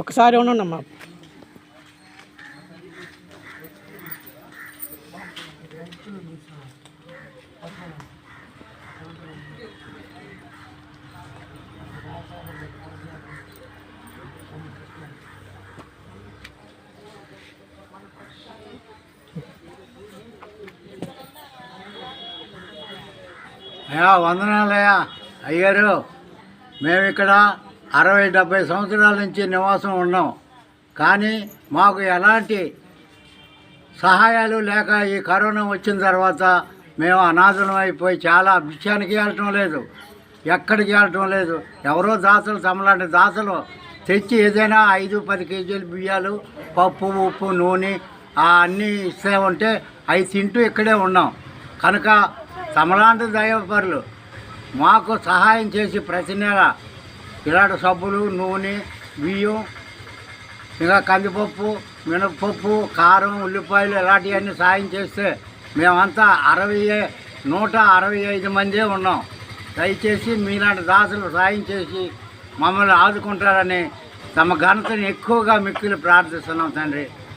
ఒక్కసారి ఉండమ్మా. వందనాలయ్యా అయ్యారు. మేము ఇక్కడ 60-70 సంవత్సరాల నుంచి నివాసం ఉన్నాం. కానీ మాకు ఎలాంటి సహాయాలు లేక ఈ కరోనా వచ్చిన తర్వాత మేము అనాథలం అయిపోయి చాలా విషయానికి వెళ్ళటం లేదు, ఎక్కడికి వెళ్ళటం లేదు. ఎవరో దాతలు తమలాంటి దాతలు తెచ్చి ఏదైనా 5-10 కేజీలు బియ్యాలు, పప్పు, ఉప్పు, నూనె అన్నీ ఇస్తే ఉంటే అవి తింటూ ఇక్కడే ఉన్నాం. కనుక తమలాంటి దైవపరులు మాకు సహాయం చేసి ప్రతి నెల ఇలాంటి సబ్బులు, నూనె, బియ్యం, ఇంకా కందిపప్పు, మినపప్పు, కారం, ఉల్లిపాయలు ఇలాంటివన్నీ సాయం చేస్తే మేమంతా 165 మందే ఉన్నాం. దయచేసి మీలాంటి దాసులు సాయం చేసి మమ్మల్ని ఆదుకుంటారని తమ ఘనతను ఎక్కువగా మిక్కిలి ప్రార్థిస్తున్నాం తండ్రి.